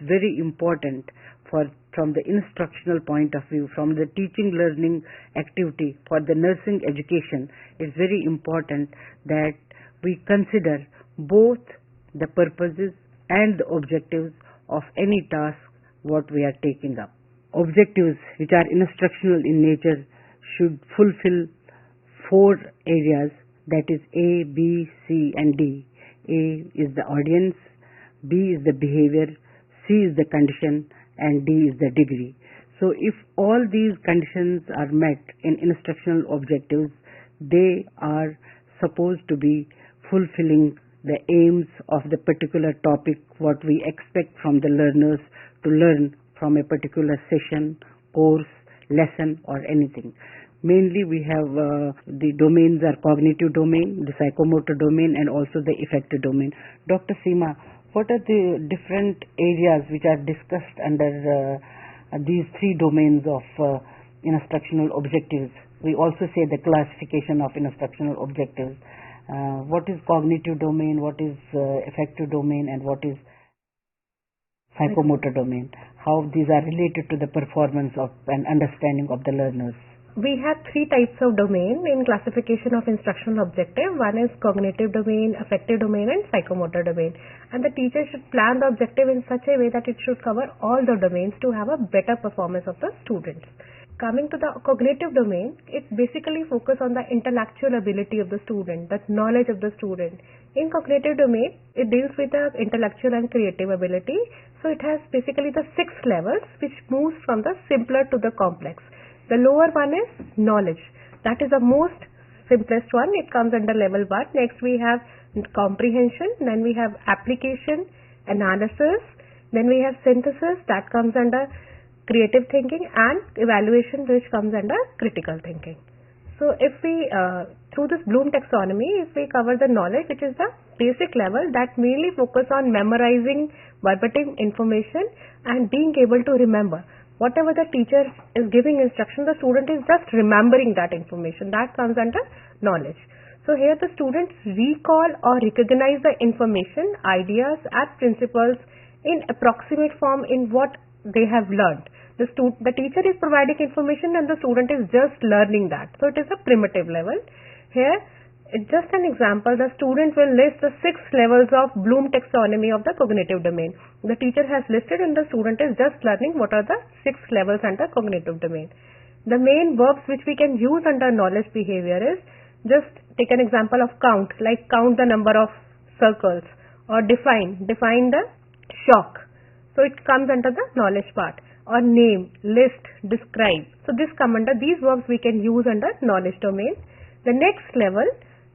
very important from the instructional point of view, from the teaching learning activity for the nursing education. It's very important that we consider both the purposes and the objectives of any task what we are taking up. Objectives which are instructional in nature should fulfill 4 areas, that is A, B, C and D. A is the audience, B is the behavior, C is the condition and D is the degree. So if all these conditions are met in instructional objectives, they are supposed to be fulfilling the aims of the particular topic what we expect from the learners to learn from a particular session, course, lesson or anything. Mainly we have the domains are cognitive domain, the psychomotor domain and also the affective domain. Dr. Seema, what are the different areas which are discussed under these 3 domains of instructional objectives? We also say the classification of instructional objectives. What is cognitive domain, what is affective domain and what is psychomotor domain? How these are related to the performance of and understanding of the learners? We have 3 types of domain in classification of instructional objective. One is cognitive domain, affective domain and psychomotor domain. And the teacher should plan the objective in such a way that it should cover all the domains to have a better performance of the students. Coming to the cognitive domain, it basically focuses on the intellectual ability of the student, the knowledge of the student. In cognitive domain, it deals with the intellectual and creative ability. So it has basically the 6 levels which moves from the simpler to the complex. The lower one is knowledge. That is the most simplest one. It comes under level 1. Next we have comprehension. Then we have application, analysis. Then we have synthesis. That comes under creative thinking, and evaluation, which comes under critical thinking. So if we, through this Bloom taxonomy, if we cover the knowledge, which is the basic level that mainly focus on memorizing verbatim information and being able to remember. Whatever the teacher is giving instruction, the student is just remembering that information. That comes under knowledge. So here the students recall or recognize the information, ideas and principles in approximate form in what they have learned. The teacher is providing information and the student is just learning that. So it is a primitive level. Here, it's just an example. The student will list the 6 levels of Bloom taxonomy of the cognitive domain. The teacher has listed and the student is just learning what are the 6 levels under cognitive domain. The main verbs which we can use under knowledge behavior is, just take an example of count, like count the number of circles, or define the shock. So it comes under the knowledge part. Or name, list, describe. So this come under these verbs we can use under knowledge domain. The next level,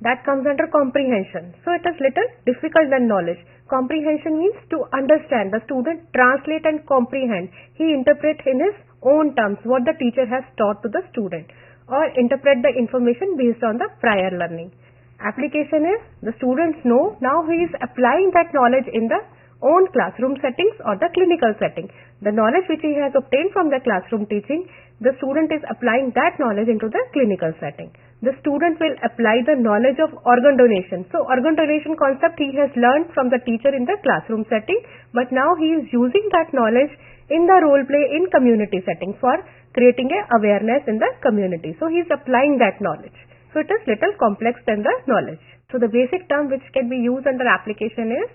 that comes under comprehension. So it is little difficult than knowledge. Comprehension means to understand. The student translate and comprehend. He interpret in his own terms what the teacher has taught to the student, or interpret the information based on the prior learning. Application is, the students know now he is applying that knowledge in the own classroom settings or the clinical setting. The knowledge which he has obtained from the classroom teaching, the student is applying that knowledge into the clinical setting. The student will apply the knowledge of organ donation. So organ donation concept he has learned from the teacher in the classroom setting, but now he is using that knowledge in the role play in community setting for creating a awareness in the community. So he is applying that knowledge. So it is little complex than the knowledge. So the basic term which can be used under application is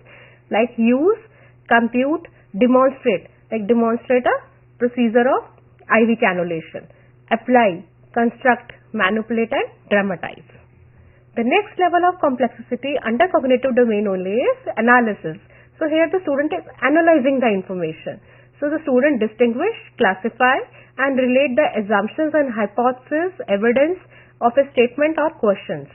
like use, compute, demonstrate. Like demonstrate a procedure of IV cannulation. Apply, construct, manipulate and dramatize. The next level of complexity under cognitive domain only is analysis. So here the student is analyzing the information. So the student distinguish, classify and relate the assumptions and hypotheses, evidence of a statement or questions.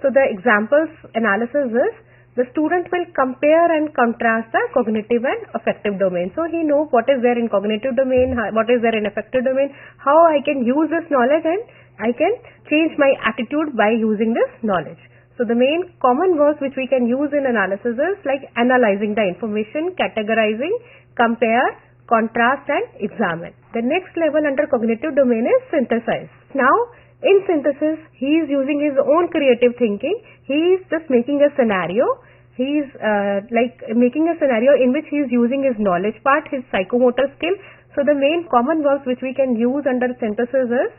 So the examples analysis is, the student will compare and contrast the cognitive and affective domain. So he knows what is there in cognitive domain, what is there in affective domain, how I can use this knowledge and I can change my attitude by using this knowledge. So the main common words which we can use in analysis is like analyzing the information, categorizing, compare, contrast and examine. The next level under cognitive domain is synthesize. Now in synthesis, he is using his own creative thinking. He is just making a scenario He's like making a scenario in which he is using his knowledge part, his psychomotor skill. So the main common verbs which we can use under synthesis is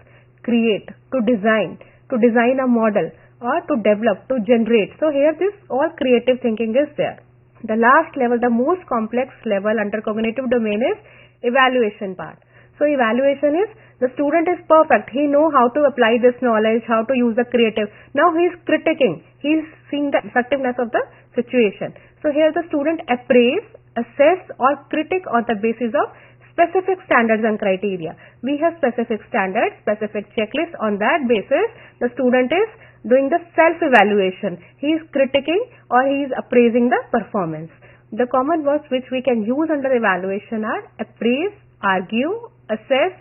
create, to design a model, or to develop, to generate. So here this all creative thinking is there. The last level, the most complex level under cognitive domain is evaluation part. So evaluation is, the student is perfect. He know how to apply this knowledge, how to use the creative. Now he is critiquing. He is seeing the effectiveness of the situation. So here the student appraise, assess or critique on the basis of specific standards and criteria. We have specific standards, specific checklists. On that basis, the student is doing the self-evaluation. He is critiquing or he is appraising the performance. The common words which we can use under evaluation are appraise, argue, assess,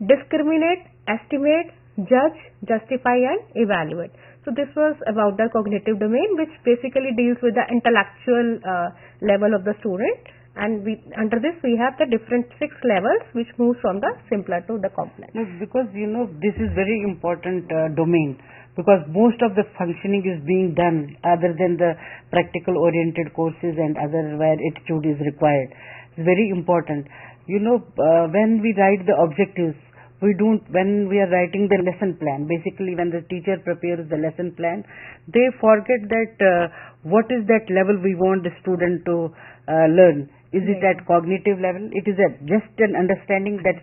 discriminate, estimate, judge, justify and evaluate. So this was about the cognitive domain, which basically deals with the intellectual level of the student, and under this we have the different 6 levels which moves from the simpler to the complex. No, because this is very important domain, because most of the functioning is being done other than the practical oriented courses and other where attitude is required. It's very important. When we write the objectives, when we are writing the lesson plan, basically when the teacher prepares the lesson plan, they forget that what is that level we want the student to learn. Is it at cognitive level? It is at just an understanding that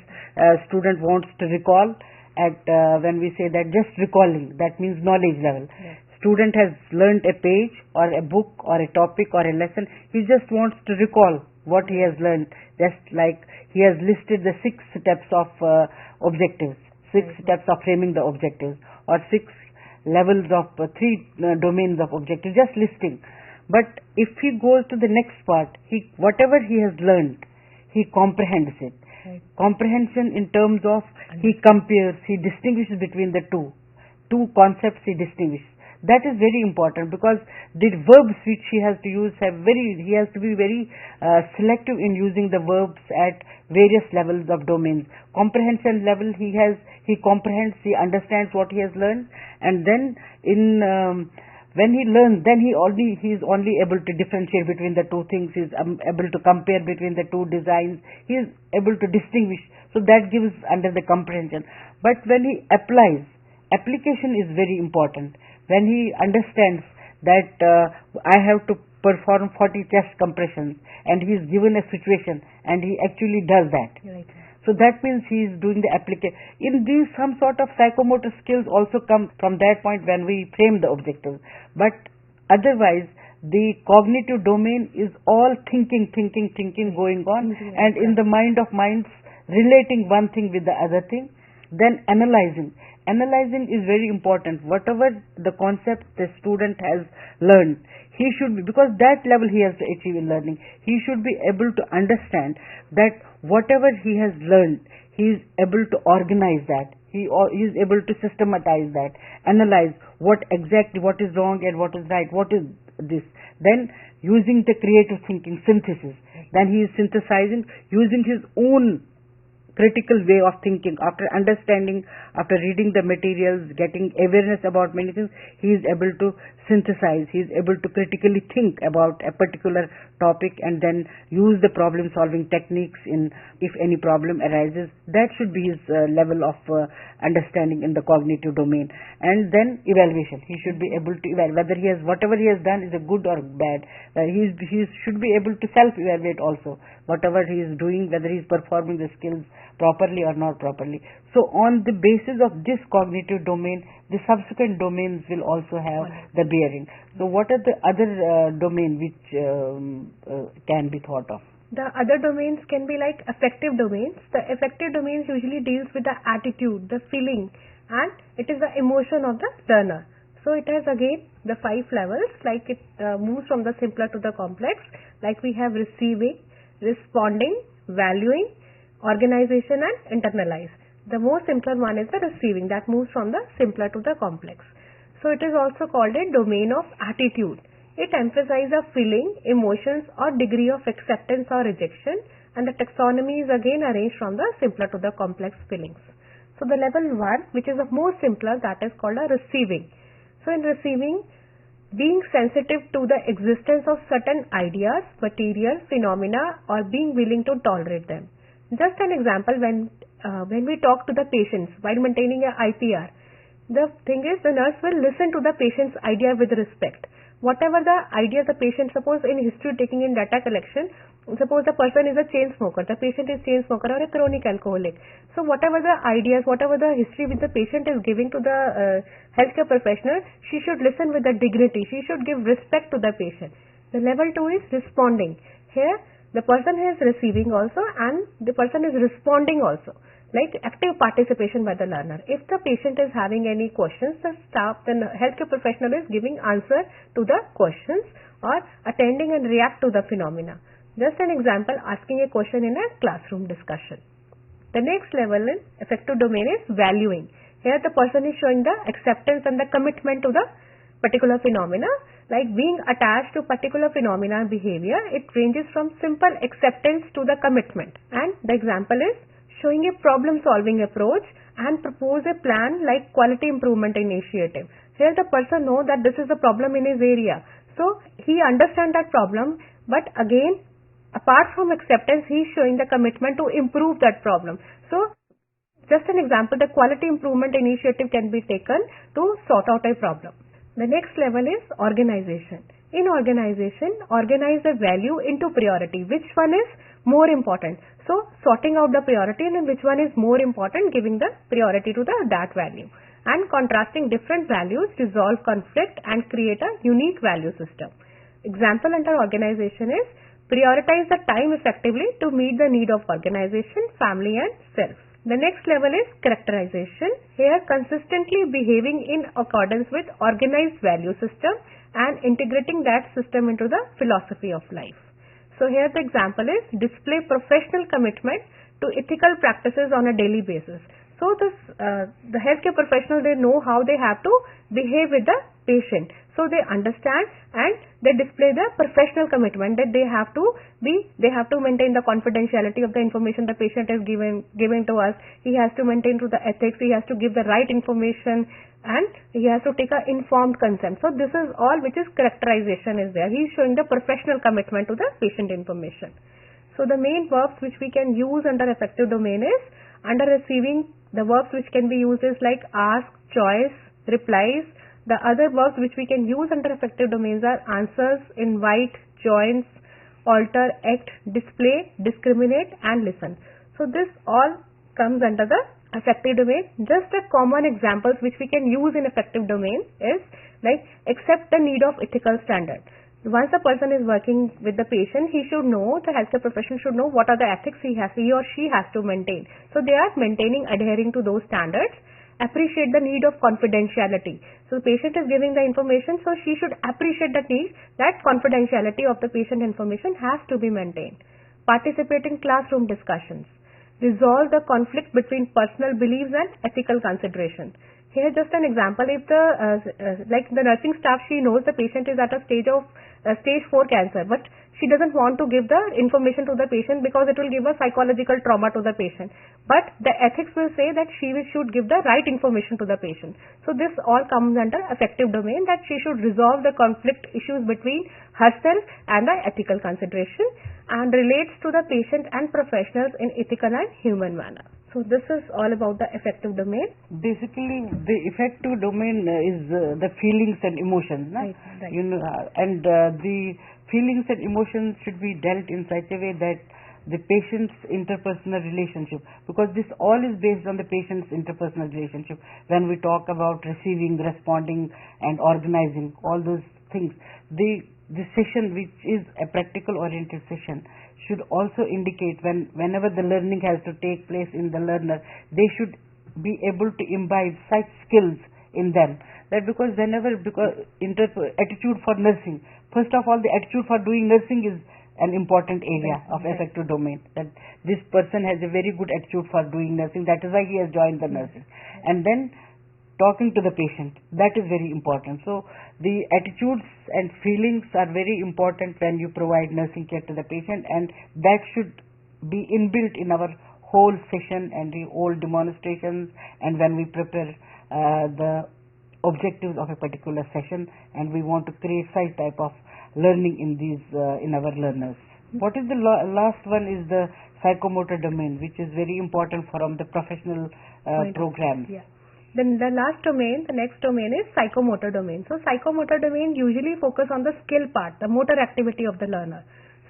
student wants to recall. When we say that just recalling, that means knowledge level. Student has learned a page or a book or a topic or a lesson. He just wants to recall what he has learned, just like he has listed the 6 steps of objectives, 6 steps of framing the objectives, or 6 levels of 3 domains of objectives, just listing. But if he goes to the next part, whatever he has learned, he comprehends it. Comprehension in terms of he compares, he distinguishes between the two concepts he distinguishes. That is very important, because the verbs which he has to use he has to be very selective in using the verbs at various levels of domains. Comprehension level, he comprehends, he understands what he has learned, and then when he learns, then he is only able to differentiate between the 2 things. He is able to compare between the 2 designs. He is able to distinguish. So that gives under the comprehension. But when he applies, application is very important. When he understands that I have to perform 40 chest compressions, and he is given a situation and he actually does that. So that means he is doing the application. In these, some sort of psychomotor skills also come from that point when we frame the objective. But otherwise, the cognitive domain is all thinking going on, and in the mind of minds, relating one thing with the other thing, then analyzing. Analyzing is very important. Whatever the concept the student has learned, he should be, because that level he has to achieve in learning, he should be able to understand that whatever he has learned, he is able to organize that. He is able to systematize that, analyze what is wrong and what is right, what is this. Then using the creative thinking, synthesis, then he is synthesizing using his own critical way of thinking. After understanding, after reading the materials, getting awareness about many things, he is able to synthesize, he is able to critically think about a particular topic and then use the problem solving techniques in if any problem arises. That should be his level of understanding in the cognitive domain. And then evaluation, he should be able to evaluate whether whatever he has done is a good or bad. He should be able to self-evaluate also whatever he is doing, whether he is performing the skills properly or not properly. So on the basis of this cognitive domain, the subsequent domains will also have the bearing. So what are the other domain which can be thought of? The other domains can be like affective domains. The affective domains usually deals with the attitude, the feeling, and it is the emotion of the learner. So it has again the 5 levels, like it moves from the simpler to the complex. Like we have receiving, responding, valuing, organization and internalize. The most simpler one is the receiving, that moves from the simpler to the complex. So it is also called a domain of attitude. It emphasizes a feeling, emotions or degree of acceptance or rejection, and the taxonomy is again arranged from the simpler to the complex feelings. So the level 1, which is the most simpler, that is called a receiving. So in receiving, being sensitive to the existence of certain ideas, material, phenomena, or being willing to tolerate them. Just an example, when we talk to the patients while maintaining a IPR, the thing is the nurse will listen to the patient's idea with respect. Whatever the idea the patient, suppose in history taking in data collection, suppose the person is a chain smoker, the patient is chain smoker or a chronic alcoholic. So whatever the ideas, whatever the history which the patient is giving to the healthcare professional, she should listen with the dignity. She should give respect to the patient. The level 2 is responding. Here the person is receiving also and the person is responding also, like active participation by the learner. If the patient is having any questions, the healthcare professional is giving answer to the questions or attending and react to the phenomena. Just an example, asking a question in a classroom discussion. The next level in affective domain is valuing. Here the person is showing the acceptance and the commitment to the particular phenomena, like being attached to particular phenomena and behavior. It ranges from simple acceptance to the commitment. And the example is showing a problem solving approach and propose a plan like quality improvement initiative. Here the person knows that this is a problem in his area. So he understands that problem, but again, apart from acceptance, he is showing the commitment to improve that problem. So just an example, the quality improvement initiative can be taken to sort out a problem. The next level is organization. In organization, organize the value into priority. Which one is more important? So sorting out the priority and which one is more important, giving the priority to that value. And contrasting different values, resolve conflict and create a unique value system. Example under organization is prioritize the time effectively to meet the need of organization, family and self. The next level is characterization. Here consistently behaving in accordance with organized value system and integrating that system into the philosophy of life. So here the example is display professional commitment to ethical practices on a daily basis. So the healthcare professional, they know how they have to behave with the patient. So they understand and they display the professional commitment that they have to maintain the confidentiality of the information the patient is giving to us. He has to maintain to the ethics, he has to give the right information and he has to take an informed consent. So this is all which is characterization is there. He is showing the professional commitment to the patient information. So the main verbs which we can use under affective domain is under receiving. The verbs which can be used is like ask, choice, replies. The other verbs which we can use under affective domains are answers, invite, joins, alter, act, display, discriminate and listen. So this all comes under the affective domain. Just a common examples which we can use in affective domain is like accept the need of ethical standard. Once a person is working with the patient, he should know, the healthcare professional should know what are the ethics he or she has to maintain. So they are adhering to those standards. Appreciate the need of confidentiality. So the patient is giving the information, so she should appreciate the need that confidentiality of the patient information has to be maintained. Participate in classroom discussions. Resolve the conflict between personal beliefs and ethical consideration. Here just an example, if like the nursing staff, she knows the patient is at a stage 4 cancer, but she doesn't want to give the information to the patient because it will give a psychological trauma to the patient. But the ethics will say that she should give the right information to the patient. So this all comes under affective domain, that she should resolve the conflict issues between herself and the ethical consideration and relates to the patient and professionals in ethical and human manner. So this is all about the affective domain. Basically, the affective domain is the feelings and emotions, right. And the feelings and emotions should be dealt in such a way that the patient's interpersonal relationship, because this all is based on the patient's interpersonal relationship. When we talk about receiving, responding, and organizing, all those things, the session, which is a practical oriented session, should also indicate whenever the learning has to take place in the learner, they should be able to imbibe such skills in them, that because attitude for nursing, first of all, the attitude for doing nursing is an important area of affective domain, that this person has a very good attitude for doing nursing, that is why he has joined the nursing. And then talking to the patient, that is very important. So the attitudes and feelings are very important when you provide nursing care to the patient, and that should be inbuilt in our whole session and the whole demonstrations, and when we prepare the objectives of a particular session, and we want to create such type of learning in these in our learners. What is the last one is the psychomotor domain, which is very important from the professional programs. Yeah. Then the last domain, the next domain is psychomotor domain. So psychomotor domain usually focus on the skill part, the motor activity of the learner.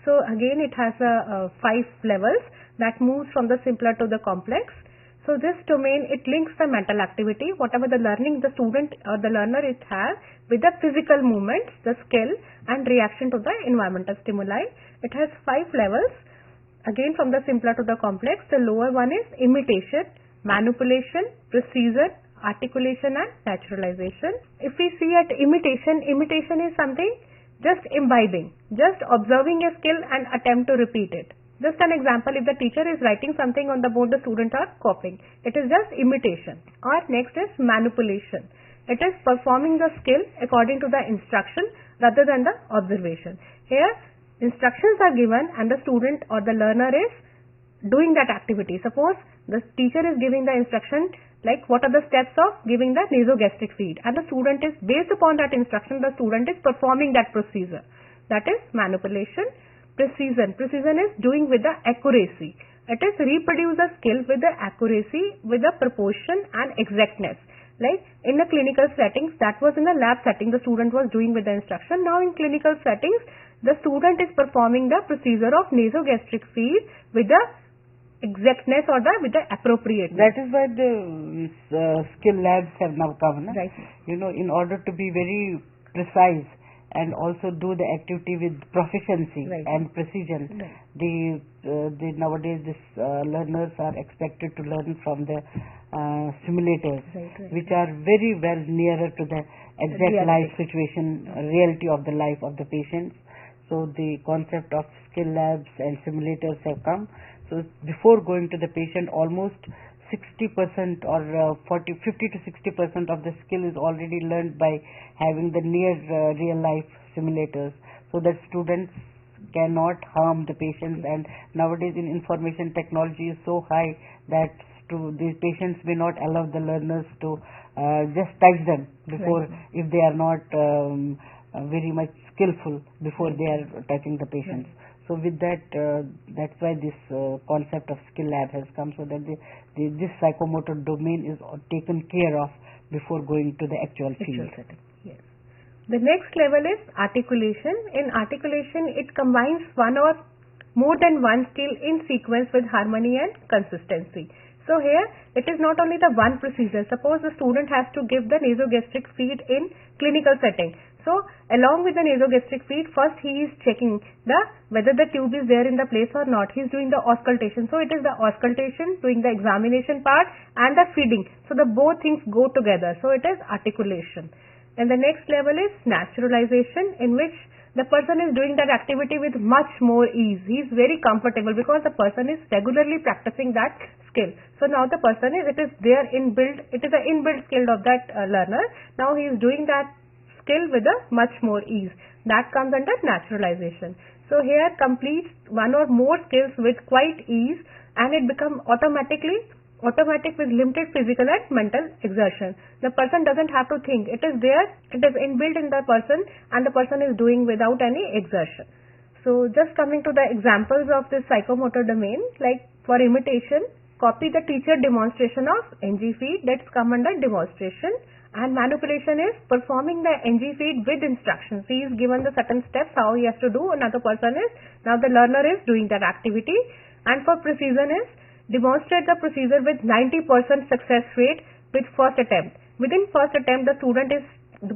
So again, it has 5 levels that moves from the simpler to the complex. So this domain, it links the mental activity, whatever the learning the student or the learner it has, with the physical movements, the skill and reaction to the environmental stimuli. It has 5 levels. Again, from the simpler to the complex, the lower one is imitation, manipulation, precision, articulation and naturalization. If we see at imitation, imitation is something just imbibing, just observing a skill and attempt to repeat it. Just an example, if the teacher is writing something on the board, the students are copying. It is just imitation. Or next is manipulation. It is performing the skill according to the instruction rather than the observation. Here, instructions are given and the student or the learner is doing that activity. Suppose the teacher is giving the instruction like what are the steps of giving the nasogastric feed, and the student is, based upon that instruction, the student is performing that procedure. That is manipulation. Precision. Precision is doing with the accuracy. It is reproduce the skill with the accuracy, with the proportion and exactness. Like in the clinical settings, that was in the lab setting, the student was doing with the instruction. Now in clinical settings, the student is performing the procedure of nasogastric feed with the exactness or with the appropriateness. That is why the skill labs have now come. Right. In order to be very precise and also do the activity with proficiency and precision. The nowadays learners are expected to learn from the simulators, which are very well nearer to the exact life situation, reality of the life of the patients. So the concept of skill labs and simulators have come. So before going to the patient, almost 60% or 50 to 60% of the skill is already learned by having the near real life simulators, so that students cannot harm the patients. And nowadays in information technology is so high that the patients may not allow the learners to just touch them before if they are not very much skillful before they are touching the patients. So with that, that's why this concept of skill lab has come, so that this psychomotor domain is taken care of before going to the actual field. Yes. The next level is articulation. In articulation, it combines one or more than one skill in sequence with harmony and consistency. So here, it is not only the one procedure. Suppose the student has to give the nasogastric feed in clinical setting. So, along with the nasogastric feed, first he is checking whether the tube is there in the place or not. He is doing the auscultation. So, it is the auscultation, doing the examination part and the feeding. So, the both things go together. So, it is articulation. And the next level is naturalization, in which the person is doing that activity with much more ease. He is very comfortable because the person is regularly practicing that skill. So, now the person is, it is there inbuilt, it is an inbuilt skill of that learner. Now, he is doing that skill with a much more ease. That comes under naturalization. So here completes one or more skills with quite ease, and it becomes automatic with limited physical and mental exertion. The person doesn't have to think. It is there, it is inbuilt in the person, and the person is doing without any exertion. So just coming to the examples of this psychomotor domain, like for imitation, copy the teacher demonstration of NG feed, that's come under demonstration. And manipulation is performing the NG feed with instructions. He is given the certain steps how he has to do. Another person is, now the learner is doing that activity. And for precision is, demonstrate the procedure with 90% success rate with first attempt. Within first attempt, the student is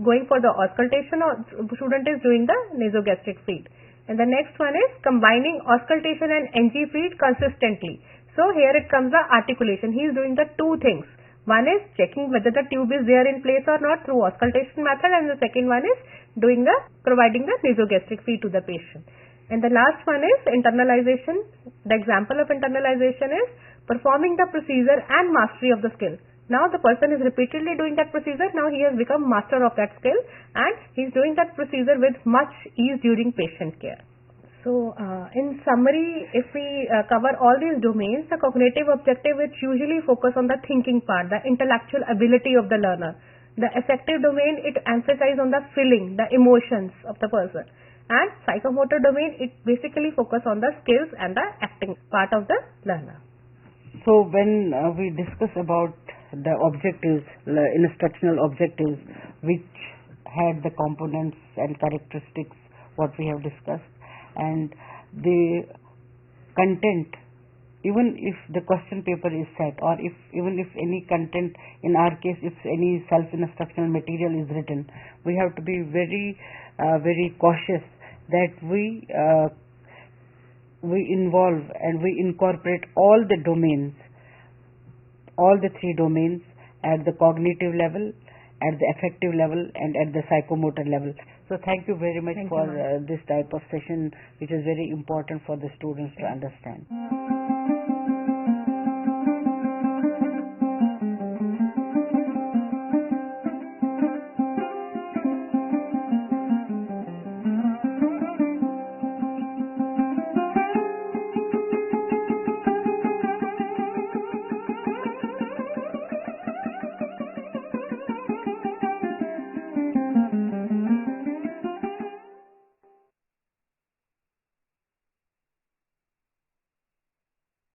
going for the auscultation or student is doing the nasogastric feed. And the next one is combining auscultation and NG feed consistently. So here it comes the articulation. He is doing the two things. One is checking whether the tube is there in place or not through auscultation method, and the second one is providing the nasogastric feed to the patient. And the last one is internalization. The example of internalization is performing the procedure and mastery of the skill. Now the person is repeatedly doing that procedure. Now he has become master of that skill, and he is doing that procedure with much ease during patient care. So, in summary, if we cover all these domains, the cognitive objective which usually focus on the thinking part, the intellectual ability of the learner. The affective domain, it emphasizes on the feeling, the emotions of the person. And psychomotor domain, it basically focuses on the skills and the acting part of the learner. So when we discuss about the objectives, the instructional objectives, which had the components and characteristics what we have discussed, and the content, even if the question paper is set, or even if any content, in our case if any self-instructional material is written, we have to be very cautious that we involve and we incorporate all the domains, all the three domains, at the cognitive level, at the affective level, and at the psychomotor level. So thank you very much for this type of session, which is very important for the students to understand.